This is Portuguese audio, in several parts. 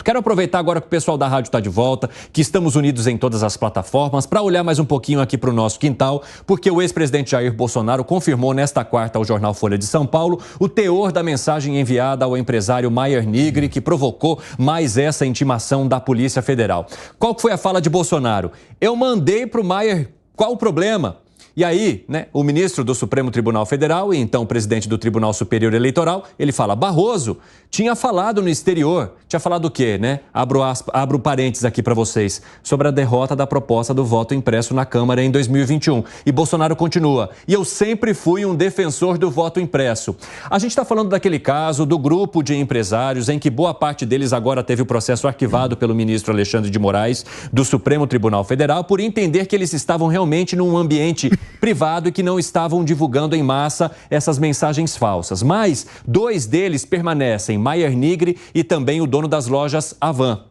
assunto. Quero aproveitar agora que o pessoal da rádio está de volta, que estamos unidos em todas as plataformas, para olhar mais um pouquinho aqui para o nosso quintal, porque o ex-presidente Jair Bolsonaro confirmou nesta quarta ao jornal Folha de São Paulo o teor da mensagem enviada ao empresário Maier Nigri, que provocou mais essa intimação da Polícia Federal. Qual foi a fala de Bolsonaro? Eu mandei para o Maier, qual o problema? E aí, o ministro do Supremo Tribunal Federal e então presidente do Tribunal Superior Eleitoral, ele fala, Barroso tinha falado no exterior, tinha falado o quê, Abro parênteses aqui para vocês, sobre a derrota da proposta do voto impresso na Câmara em 2021. E Bolsonaro continua, e eu sempre fui um defensor do voto impresso. A gente está falando daquele caso do grupo de empresários em que boa parte deles agora teve o processo arquivado pelo ministro Alexandre de Moraes do Supremo Tribunal Federal por entender que eles estavam realmente num ambiente privado e que não estavam divulgando em massa essas mensagens falsas. Mas 2 deles permanecem, Maier Nigri e também o dono das lojas Havan.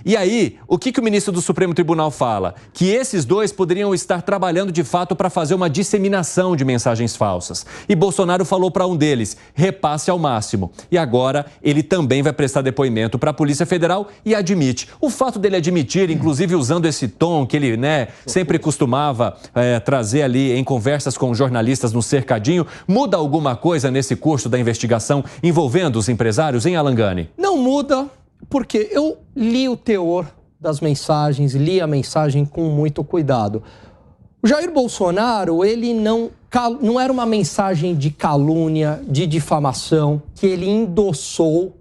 E aí, o que o ministro do Supremo Tribunal fala? Que esses 2 poderiam estar trabalhando de fato para fazer uma disseminação de mensagens falsas. E Bolsonaro falou para um deles, repasse ao máximo. E agora ele também vai prestar depoimento para a Polícia Federal e admite. O fato dele admitir, inclusive usando esse tom que ele sempre costumava trazer ali em conversas com jornalistas no cercadinho, muda alguma coisa nesse curso da investigação envolvendo os empresários, hein, Alan Gani? Não muda. Porque eu li o teor das mensagens, li a mensagem com muito cuidado. O Jair Bolsonaro, ele não era uma mensagem de calúnia, de difamação, que ele endossou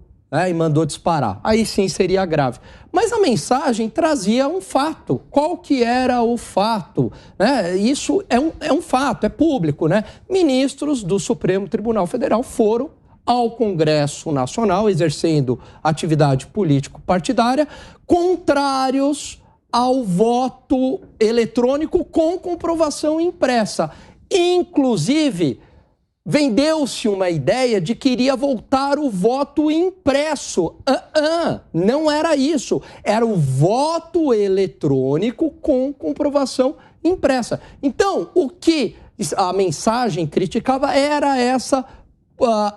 e mandou disparar. Aí sim seria grave. Mas a mensagem trazia um fato. Qual que era o fato? Isso é um fato, é público. Ministros do Supremo Tribunal Federal foram ao Congresso Nacional, exercendo atividade político-partidária, contrários ao voto eletrônico com comprovação impressa. Inclusive, vendeu-se uma ideia de que iria voltar o voto impresso. Não era isso. Era o voto eletrônico com comprovação impressa. Então, o que a mensagem criticava era essa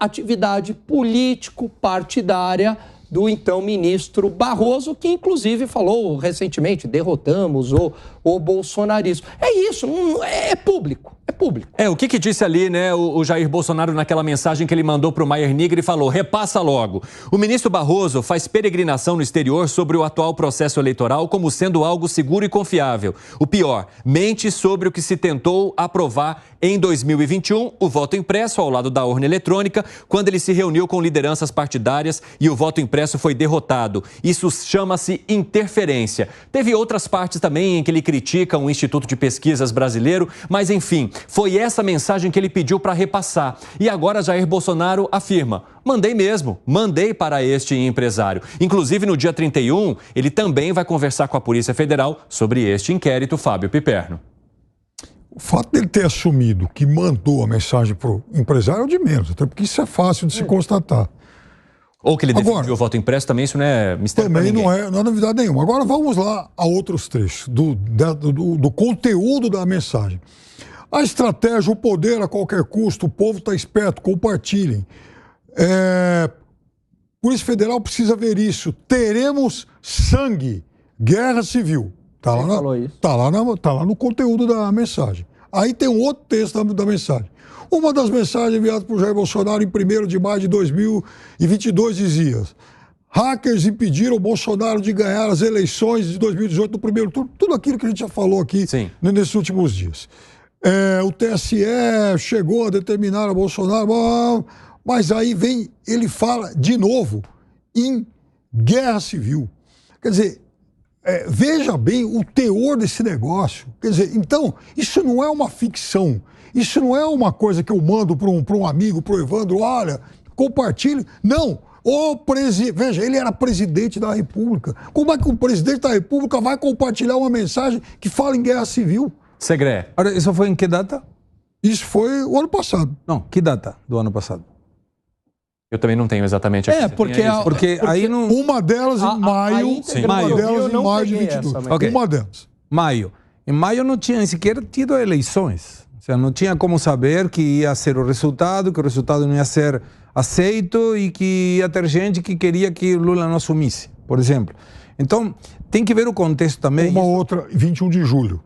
atividade político-partidária do então ministro Barroso, que inclusive falou recentemente, derrotamos o bolsonarismo. É isso, é público, é público. O que disse ali, o Jair Bolsonaro naquela mensagem que ele mandou para o Maier Nigri e falou, repassa logo. O ministro Barroso faz peregrinação no exterior sobre o atual processo eleitoral como sendo algo seguro e confiável. O pior, mente sobre o que se tentou aprovar em 2021, o voto impresso ao lado da urna eletrônica, quando ele se reuniu com lideranças partidárias e o voto impresso foi derrotado. Isso chama-se interferência. Teve outras partes também em que ele critica o Instituto de Pesquisas brasileiro, mas enfim, foi essa mensagem que ele pediu para repassar. E agora Jair Bolsonaro afirma, mandei mesmo, mandei para este empresário. Inclusive no dia 31, ele também vai conversar com a Polícia Federal sobre este inquérito, Fábio Piperno. O fato dele ter assumido que mandou a mensagem para o empresário é o de menos, até porque isso é fácil de se constatar. Ou que ele defendiu o voto impresso, também isso não é mistério para ninguém. Também não é novidade nenhuma. Agora vamos lá a outros trechos do conteúdo da mensagem. A estratégia, o poder a qualquer custo, o povo está esperto, compartilhem. Polícia Federal precisa ver isso. Teremos sangue, guerra civil. Tá lá no conteúdo da mensagem. Aí tem um outro texto da mensagem. Uma das mensagens enviadas por Jair Bolsonaro em 1º de maio de 2022 dizia: hackers impediram o Bolsonaro de ganhar as eleições de 2018 no primeiro turno. Tudo aquilo que a gente já falou aqui nesses últimos dias. O TSE chegou a determinar a Bolsonaro, mas aí ele fala de novo em guerra civil. Quer dizer, veja bem o teor desse negócio. Quer dizer, então, isso não é uma ficção. Isso não é uma coisa que eu mando para um amigo, para o Evandro, olha, compartilhe. Não. Veja, ele era presidente da República. Como é que o presidente da República vai compartilhar uma mensagem que fala em guerra civil? Segré. Agora, isso foi em que data? Isso foi o ano passado. Não, que data do ano passado? Eu também não tenho exatamente aqui. Porque aí não... Uma delas em maio. Uma delas em maio de 22. Uma delas. Maio. Em maio não tinha nem sequer tido eleições. Ou seja, não tinha como saber que ia ser o resultado, que o resultado não ia ser aceito e que ia ter gente que queria que Lula não assumisse. por exemplo. Então, tem que ver o contexto também. Uma outra, 21 de julho.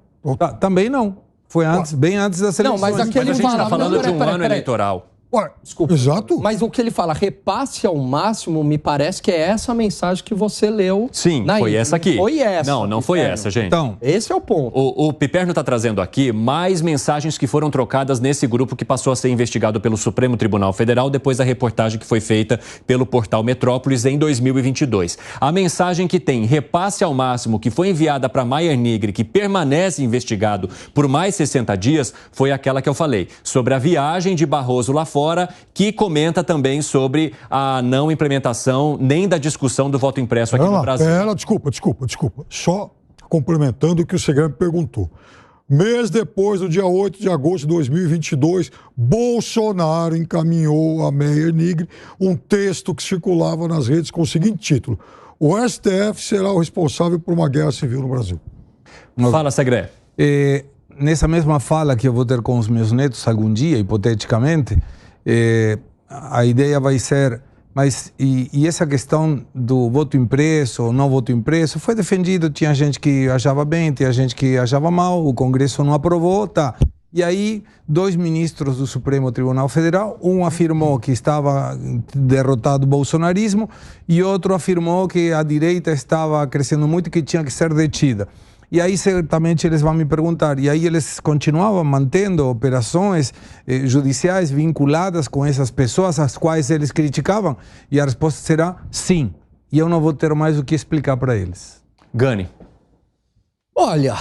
Também não. Foi antes, bem antes das eleições. Não, mas aquele a gente está falando de um ano eleitoral. Ué, desculpa. Exato. Mas o que ele fala, repasse ao máximo, me parece que é essa mensagem que você leu. Sim, foi essa aqui. Foi essa. Não foi essa, gente. Então, esse é o ponto. O Piperno está trazendo aqui mais mensagens que foram trocadas nesse grupo que passou a ser investigado pelo Supremo Tribunal Federal depois da reportagem que foi feita pelo portal Metrópolis em 2022. A mensagem que tem repasse ao máximo, que foi enviada para Maier Nigri, que permanece investigado por mais 60 dias, foi aquela que eu falei, sobre a viagem de Barroso lá fora, que comenta também sobre a não implementação nem da discussão do voto impresso aqui no Brasil. Desculpa. Só complementando o que o Segrão perguntou. Mês depois, no dia 8 de agosto de 2022, Bolsonaro encaminhou a Maier Nigri um texto que circulava nas redes com o seguinte título: o STF será o responsável por uma guerra civil no Brasil. Fala, Segré. Nessa mesma fala que eu vou ter com os meus netos algum dia, hipoteticamente, a ideia vai ser, mas e essa questão do voto impresso ou não voto impresso foi defendido, tinha gente que achava bem, tinha gente que achava mal, o Congresso não aprovou, tá. E aí, 2 ministros do Supremo Tribunal Federal, um afirmou que estava derrotado o bolsonarismo e outro afirmou que a direita estava crescendo muito e que tinha que ser detida. E aí, certamente, eles vão me perguntar, e aí eles continuavam mantendo operações judiciais vinculadas com essas pessoas às quais eles criticavam? E a resposta será sim. E eu não vou ter mais o que explicar para eles. Gani. Olha,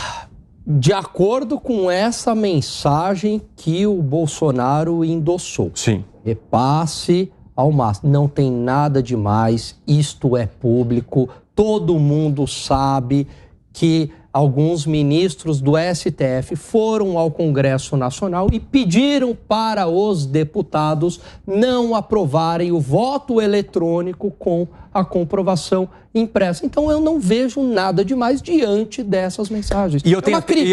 de acordo com essa mensagem que o Bolsonaro endossou. Sim. Repasse ao máximo. Não tem nada demais, isto é público, todo mundo sabe que alguns ministros do STF foram ao Congresso Nacional e pediram para os deputados não aprovarem o voto eletrônico com a comprovação impressa. Então eu não vejo nada demais diante dessas mensagens. E eu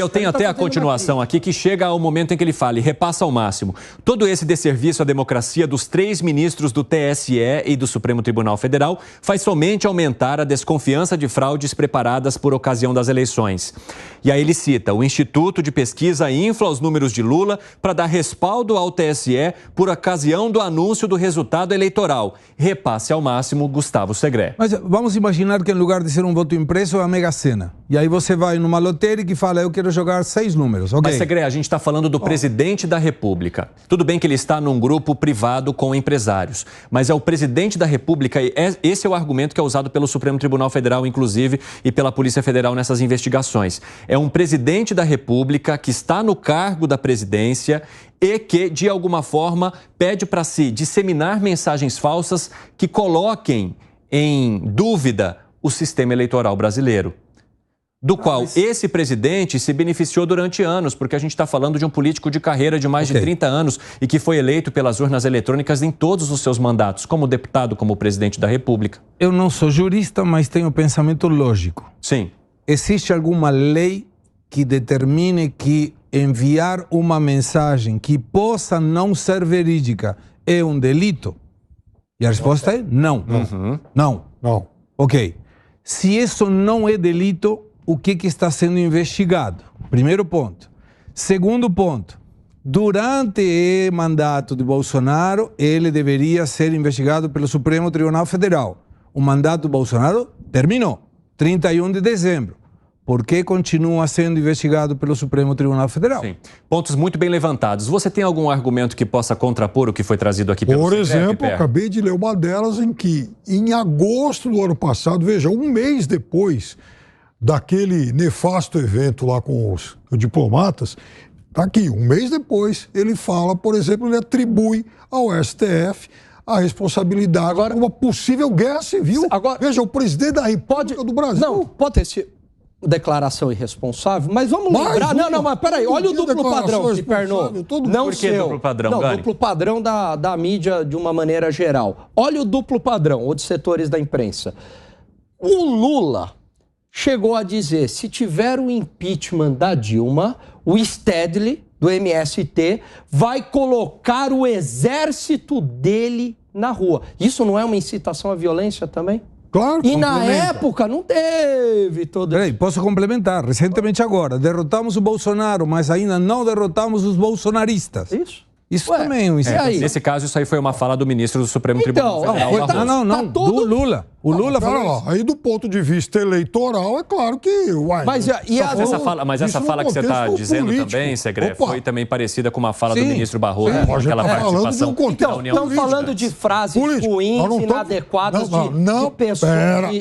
tenho até a continuação aqui que chega ao momento em que ele fala, e repassa ao máximo. Todo esse desserviço à democracia dos 3 ministros do TSE e do Supremo Tribunal Federal faz somente aumentar a desconfiança de fraudes preparadas por ocasião das eleições. E aí ele cita, o Instituto de Pesquisa infla os números de Lula para dar respaldo ao TSE por ocasião do anúncio do resultado eleitoral. Repasse ao máximo, Gustavo Segré. Mas vamos imaginar que em lugar de ser um voto impresso é a Mega Sena. E aí você vai numa lotérica e fala, eu quero jogar 6 números. Okay. Mas, Segré, a gente está falando do presidente da República. Tudo bem que ele está num grupo privado com empresários, mas é o presidente da República, e esse é o argumento que é usado pelo Supremo Tribunal Federal, inclusive, e pela Polícia Federal nessas investigações. É um presidente da República que está no cargo da presidência e que, de alguma forma, pede para si disseminar mensagens falsas que coloquem em dúvida o sistema eleitoral brasileiro, do qual esse presidente se beneficiou durante anos, porque a gente está falando de um político de carreira de mais de 30 anos e que foi eleito pelas urnas eletrônicas em todos os seus mandatos, como deputado, como presidente da República. Eu não sou jurista, mas tenho pensamento lógico. Sim. Existe alguma lei que determine que enviar uma mensagem que possa não ser verídica é um delito? E a resposta é não. Não. Ok. Se isso não é delito, o que está sendo investigado? Primeiro ponto. Segundo ponto. Durante o mandato de Bolsonaro, ele deveria ser investigado pelo Supremo Tribunal Federal. O mandato de Bolsonaro terminou, 31 de dezembro. Por que continua sendo investigado pelo Supremo Tribunal Federal? Sim. Pontos muito bem levantados. Você tem algum argumento que possa contrapor o que foi trazido aqui pelo Por exemplo, eu acabei de ler uma delas em que, em agosto do ano passado, veja, um mês depois daquele nefasto evento lá com os diplomatas, tá aqui, um mês depois, ele fala, por exemplo, ele atribui ao STF a responsabilidade por uma possível guerra civil. Agora, veja, o presidente da República do Brasil. Não, pode ter declaração irresponsável, mas vamos lembrar... Mas peraí, olha o duplo padrão, Piperno. Não Por que duplo padrão, Gani? Duplo padrão da mídia de uma maneira geral. Olha o duplo padrão, ou de setores da imprensa. O Lula chegou a dizer, se tiver o impeachment da Dilma, o Stedley, do MST, vai colocar o exército dele na rua. Isso não é uma incitação à violência também? Claro, E na época não teve todo... Peraí, posso complementar? Recentemente agora, derrotamos o Bolsonaro, mas ainda não derrotamos os bolsonaristas. Isso também é um aí? Nesse caso, isso aí foi uma fala do ministro do Supremo Tribunal Federal. Não, do Lula. O Lula falou. Aí, do ponto de vista eleitoral, é claro que... Mas essa fala que você está dizendo político. Também, Segre, foi também parecida com uma fala do ministro Barroso, aquela participação da União Estão falando de frases ruins, inadequadas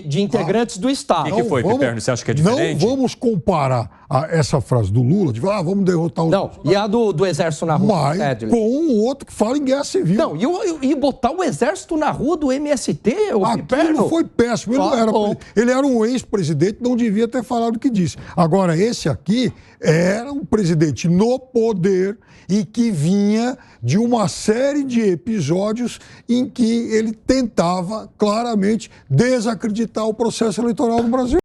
de integrantes do Estado. O que foi, Piperno? Você acha que é diferente? Não vamos comparar essa frase do Lula, de vamos derrotar o... Não, e a do Exército na rua. Mas com um outro que fala em guerra civil. Não, e botar o Exército na rua do MST, o Piperno... foi péssimo. Ele era um ex-presidente, não devia ter falado o que disse. Agora, esse aqui era um presidente no poder e que vinha de uma série de episódios em que ele tentava claramente desacreditar o processo eleitoral no Brasil.